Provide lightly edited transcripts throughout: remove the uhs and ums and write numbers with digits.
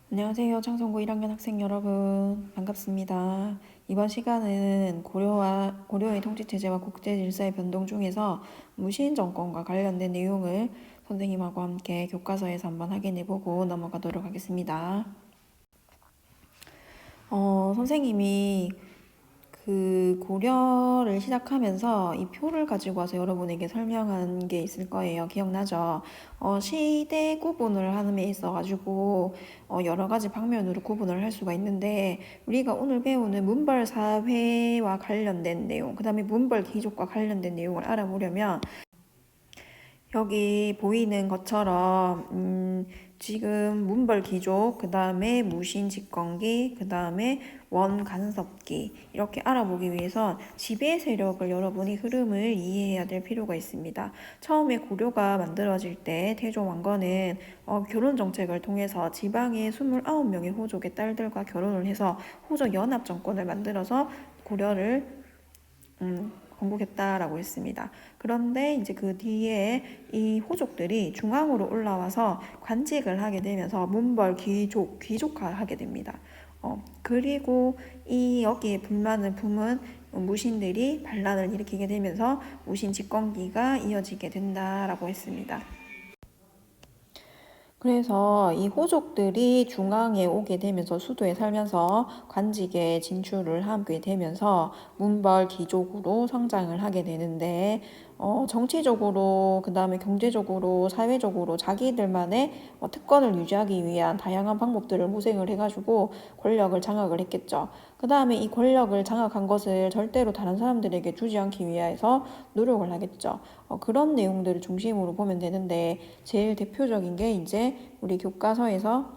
안녕하세요. 창성고 1학년 학생 여러분. 반갑습니다. 이번 시간은 고려의 통치체제와 국제질서의 변동 중에서 무신정권과 관련된 내용을 선생님하고 함께 교과서에서 한번 확인해보고 넘어가도록 하겠습니다. 선생님이 그 고려를 시작하면서 이 표를 가지고 와서 여러분에게 설명한 게 있을 거예요. 기억나죠? 시대 구분을 하는 데 있어가지고 여러 가지 방면으로 구분을 할 수가 있는데 우리가 오늘 배우는 문벌 사회와 관련된 내용, 그 다음에 문벌 귀족과 관련된 내용을 알아보려면 여기 보이는 것처럼 지금 문벌 귀족, 그 다음에 무신 집권기, 그 다음에 원간섭기 이렇게 알아보기 위해선 지배 세력을 여러분이 흐름을 이해해야 될 필요가 있습니다. 처음에 고려가 만들어질 때 태종 왕건은 결혼 정책을 통해서 지방의 29명의 호족의 딸들과 결혼을 해서 호족 연합 정권을 만들어서 고려를 건국했다라고 했습니다. 그런데 이제 그 뒤에 이 호족들이 중앙으로 올라와서 관직을 하게 되면서 문벌 귀족화하게 됩니다. 그리고 이 여기에 불만을 품은 무신들이 반란을 일으키게 되면서 무신 집권기가 이어지게 된다라고 했습니다. 그래서 이 호족들이 중앙에 오게 되면서 수도에 살면서 관직에 진출을 하게 되면서 문벌 귀족으로 성장을 하게 되는데 정치적으로 그 다음에 경제적으로 사회적으로 자기들만의 특권을 유지하기 위한 다양한 방법들을 모색을 해가지고 권력을 장악을 했겠죠. 그 다음에 이 권력을 장악한 것을 절대로 다른 사람들에게 주지 않기 위해서 노력을 하겠죠. 그런 내용들을 중심으로 보면 되는데 제일 대표적인 게 이제 우리 교과서에서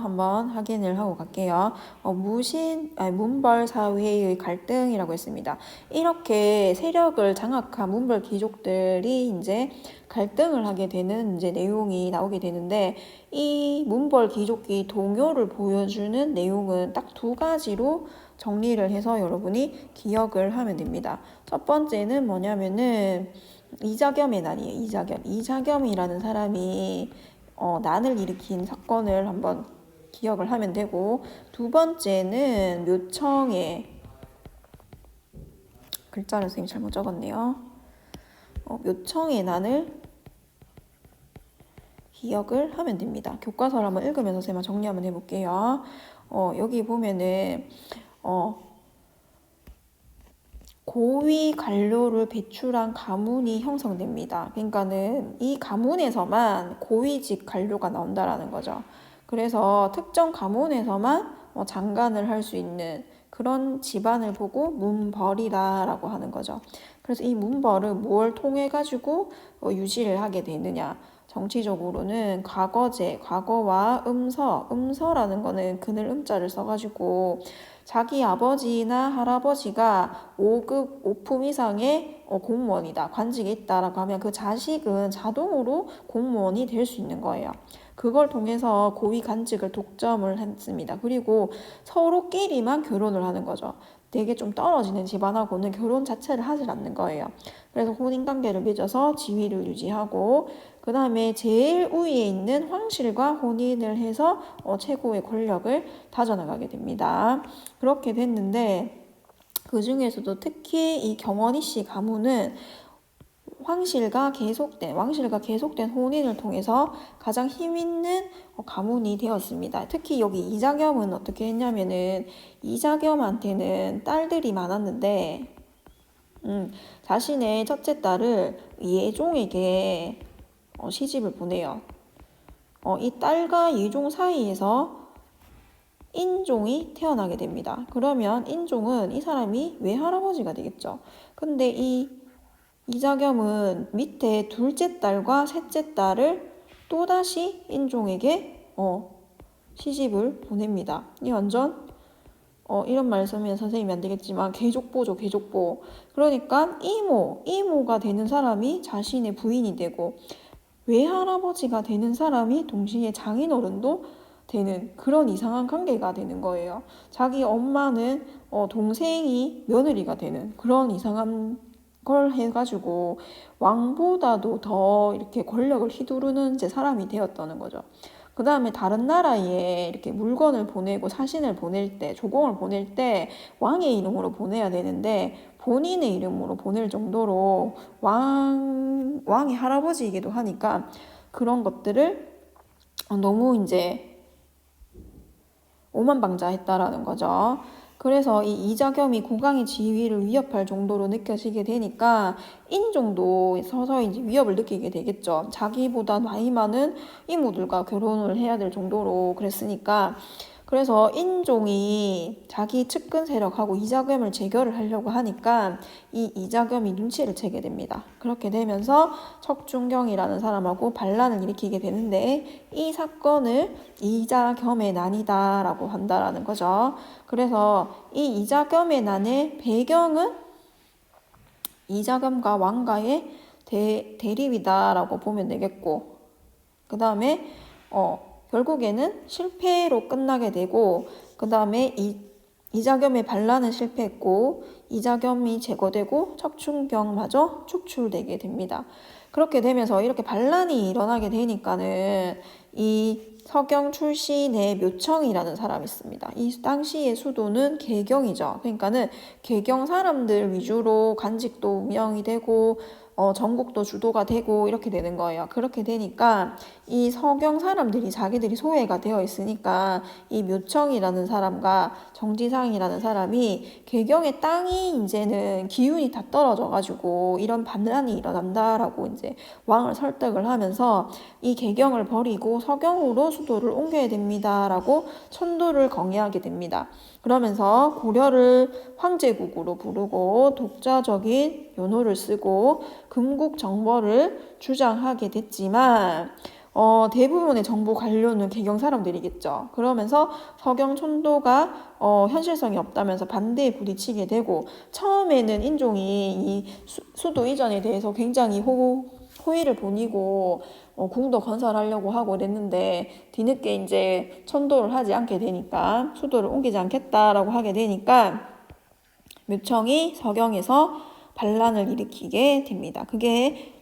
한번 확인을 하고 갈게요. 문벌 사회의 갈등이라고 했습니다. 이렇게 세력을 장악한 문벌 귀족들이 이제 갈등을 하게 되는 이제 내용이 나오게 되는데 이 문벌 귀족이 동요를 보여주는 내용은 딱 두 가지로 정리를 해서 여러분이 기억을 하면 됩니다. 첫 번째는 뭐냐면은 이자겸의 난이에요. 이자겸이라는 사람이 난을 일으킨 사건을 한번 기억을 하면 되고, 두 번째는 묘청의 글자를 선생님 잘못 적었네요. 묘청의 난을 기억을 하면 됩니다. 교과서를 한번 읽으면서 선생님 정리 한번 해볼게요. 여기 보면은 고위 관료를 배출한 가문이 형성됩니다. 그러니까는 이 가문에서만 고위직 관료가 나온다라는 거죠. 그래서 특정 가문에서만 장관을 할 수 있는 그런 집안을 보고 문벌이다라고 하는 거죠. 그래서 이 문벌은 뭘 통해 가지고 유지를 하게 되느냐? 정치적으로는 과거제, 과거와 음서라는 거는 그늘 음자를 써가지고 자기 아버지나 할아버지가 5급 5품 이상의 공무원이다, 관직에 있다라고 하면 그 자식은 자동으로 공무원이 될 수 있는 거예요. 그걸 통해서 고위 관직을 독점을 했습니다. 그리고 서로끼리만 결혼을 하는 거죠. 되게 좀 떨어지는 집안하고는 결혼 자체를 하질 않는 거예요. 그래서 혼인관계를 맺어서 지위를 유지하고 그 다음에 제일 우위에 있는 황실과 혼인을 해서 최고의 권력을 다져나가게 됩니다. 그렇게 됐는데 그 중에서도 특히 이 경원이 씨 가문은 왕실과 계속된 혼인을 통해서 가장 힘있는 가문이 되었습니다. 특히 여기 이자겸은 어떻게 했냐면은 이자겸한테는 딸들이 많았는데 자신의 첫째 딸을 예종에게 시집을 보내요. 이 딸과 예종 사이에서 인종이 태어나게 됩니다. 그러면 인종은 이 사람이 외할아버지가 되겠죠. 근데 이 이자겸은 밑에 둘째 딸과 셋째 딸을 또다시 인종에게 시집을 보냅니다. 이 완전 이런 말 쓰면 선생님이 안 되겠지만 계족보죠, 계족보. 그러니까 이모가 되는 사람이 자신의 부인이 되고 외할아버지가 되는 사람이 동시에 장인어른도 되는 그런 이상한 관계가 되는 거예요. 자기 엄마는 동생이 며느리가 되는 그런 이상한 걸 해가지고 왕보다도 더 이렇게 권력을 휘두르는 이제 사람이 되었다는 거죠. 그 다음에 다른 나라에 이렇게 물건을 보내고 사신을 보낼 때, 조공을 보낼 때 왕의 이름으로 보내야 되는데 본인의 이름으로 보낼 정도로 왕의 할아버지이기도 하니까 그런 것들을 너무 이제 오만방자했다라는 거죠. 그래서 이 이자겸이 국왕의 지위를 위협할 정도로 느껴지게 되니까 인종도 서서히 이제 위협을 느끼게 되겠죠. 자기보다 나이 많은 이모들과 결혼을 해야 될 정도로 그랬으니까. 그래서 인종이 자기 측근 세력하고 이자겸을 제거를 하려고 하니까 이 이자겸이 눈치를 채게 됩니다. 그렇게 되면서 척준경이라는 사람하고 반란을 일으키게 되는데 이 사건을 이자겸의 난이다라고 한다라는 거죠. 그래서 이 이자겸의 난의 배경은 이자겸과 왕가의 대립이다라고 보면 되겠고, 그 다음에 결국에는 실패로 끝나게 되고, 그 다음에 이자겸의 반란은 실패했고 이자겸이 제거되고 척춘경마저 축출되게 됩니다. 그렇게 되면서 이렇게 반란이 일어나게 되니까는 이 서경 출신의 묘청이라는 사람이 있습니다. 이 당시의 수도는 개경이죠. 그러니까는 개경 사람들 위주로 간직도 운영이 되고 전국도 주도가 되고 이렇게 되는 거예요. 그렇게 되니까 이 서경 사람들이 자기들이 소외가 되어 있으니까 이 묘청이라는 사람과 정지상이라는 사람이 개경의 땅이 이제는 기운이 다 떨어져 가지고 이런 반란이 일어난다라고 이제 왕을 설득을 하면서 이 개경을 버리고 서경으로 수도를 옮겨야 됩니다라고 천도를 건의하게 됩니다. 그러면서 고려를 황제국으로 부르고 독자적인 연호를 쓰고 금국 정벌을 주장하게 됐지만 대부분의 정부 관료는 개경 사람들이겠죠. 그러면서 서경 촌도가 현실성이 없다면서 반대에 부딪히게 되고 처음에는 인종이 이 수도 이전에 대해서 굉장히 호의를 보이고 궁도 건설하려고 하고 그랬는데 뒤늦게 이제 천도를 하지 않게 되니까 수도를 옮기지 않겠다라고 하게 되니까 묘청이 서경에서 반란을 일으키게 됩니다. 그게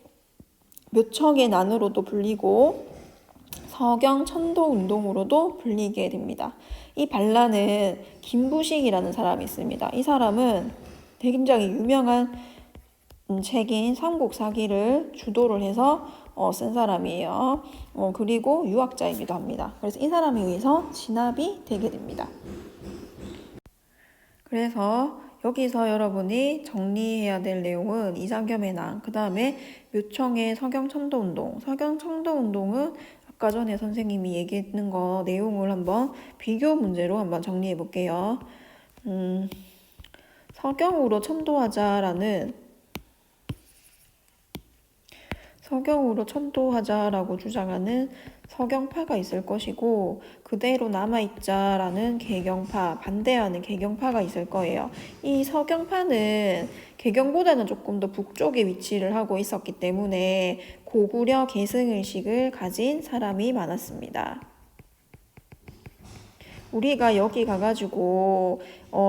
묘청의 난으로도 불리고 서경 천도 운동으로도 불리게 됩니다. 이 반란은 김부식이라는 사람이 있습니다. 이 사람은 굉장히 유명한 책인 삼국사기를 주도를 해서 쓴 사람이에요. 그리고 유학자이기도 합니다. 그래서 이 사람에 의해서 진압이 되게 됩니다. 그래서 여기서 여러분이 정리해야 될 내용은 이자겸의 난, 그 다음에 묘청의 서경천도운동. 서경천도운동은 아까 전에 선생님이 얘기했는 거 내용을 한번 비교 문제로 한번 정리해 볼게요. 서경으로 천도하자라고 주장하는 서경파가 있을 것이고 그대로 남아있자라는 개경파, 반대하는 개경파가 있을 거예요. 이 서경파는 개경보다는 조금 더 북쪽에 위치를 하고 있었기 때문에 고구려 계승의식을 가진 사람이 많았습니다. 우리가 여기 가가지고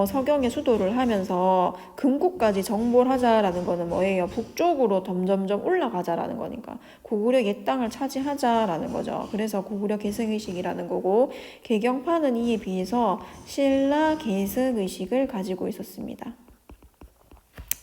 서경의 수도를 하면서 금국까지 정벌하자라는 거는 뭐예요? 북쪽으로 점점점 올라가자라는 거니까 고구려 옛 땅을 차지하자라는 거죠. 그래서 고구려 계승의식이라는 거고 개경파는 이에 비해서 신라 계승의식을 가지고 있었습니다.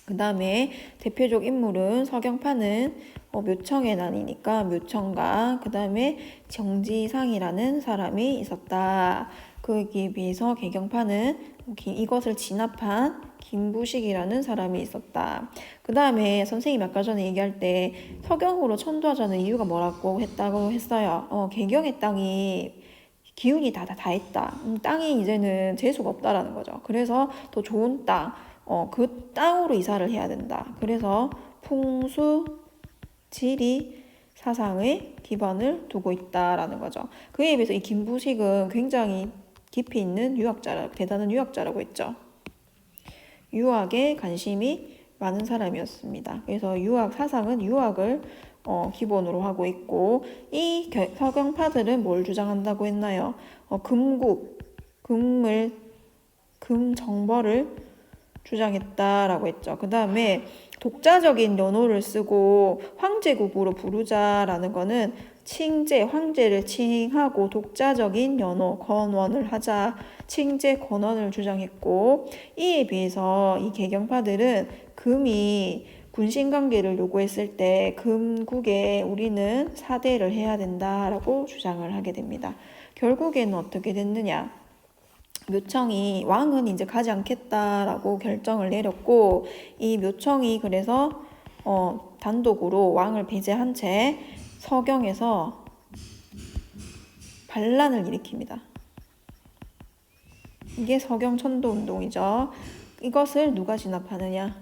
그 다음에 대표적 인물은 서경파는 묘청의 난이니까 묘청과 그 다음에 정지상이라는 사람이 있었다. 그에 비해서 개경파는 이것을 진압한 김부식이라는 사람이 있었다. 그 다음에 선생님이 아까 전에 얘기할 때 서경으로 천도하자는 이유가 뭐라고 했다고 했어요. 개경의 땅이 기운이 다 했다. 땅이 이제는 재수가 없다라는 거죠. 그래서 더 좋은 땅, 그 땅으로 이사를 해야 된다. 그래서 풍수, 지리, 사상의 기반을 두고 있다라는 거죠. 그에 비해서 이 김부식은 굉장히 깊이 있는 대단한 유학자라고 했죠. 유학에 관심이 많은 사람이었습니다. 그래서 사상은 유학을 기본으로 하고 있고, 이 서경파들은 뭘 주장한다고 했나요? 금정벌을 주장했다라고 했죠. 그 다음에 독자적인 연호를 쓰고 황제국으로 부르자라는 거는 칭제, 황제를 칭하고 독자적인 연호, 건원을 하자, 칭제, 건원을 주장했고, 이에 비해서 이 개경파들은 금이 군신관계를 요구했을 때 금국에 우리는 사대를 해야 된다라고 주장을 하게 됩니다. 결국에는 어떻게 됐느냐? 묘청이 왕은 이제 가지 않겠다라고 결정을 내렸고, 이 묘청이 그래서 단독으로 왕을 배제한 채 서경에서 반란을 일으킵니다. 이게 서경천도운동이죠. 이것을 누가 진압하느냐?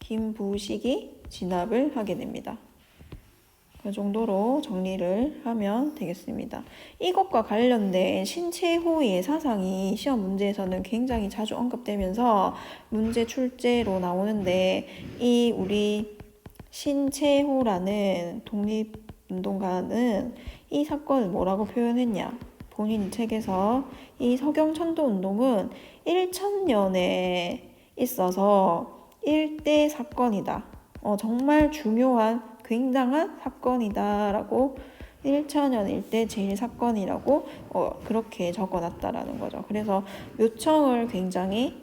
김부식이 진압을 하게 됩니다. 그 정도로 정리를 하면 되겠습니다. 이것과 관련된 신채호의 사상이 시험 문제에서는 굉장히 자주 언급되면서 문제 출제로 나오는데, 이 우리 신채호라는 독립운동가는 이 사건을 뭐라고 표현했냐? 본인 책에서 이 서경천도운동은 1000년에 있어서 일대 사건이다. 정말 중요한 굉장한 사건이다 라고 1000년 일대 제일 사건이라고 그렇게 적어놨다라는 거죠. 그래서 묘청을 굉장히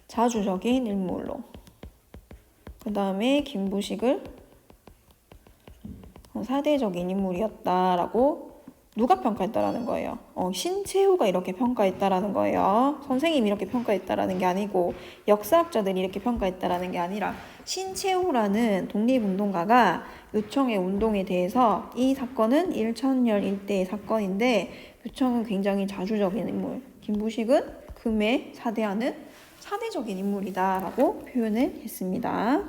자주적인 인물로, 그 다음에 김부식을 사대적인 인물이었다라고 누가 평가했다라는 거예요? 신채호가 이렇게 평가했다라는 거예요. 선생님이 이렇게 평가했다라는 게 아니고 역사학자들이 이렇게 평가했다라는 게 아니라 신채호라는 독립운동가가 묘청의 운동에 대해서 이 사건은 1000년 일대의 사건인데 묘청은 굉장히 자주적인 인물, 김부식은 금에 사대하는 사대적인 인물이다라고 표현을 했습니다.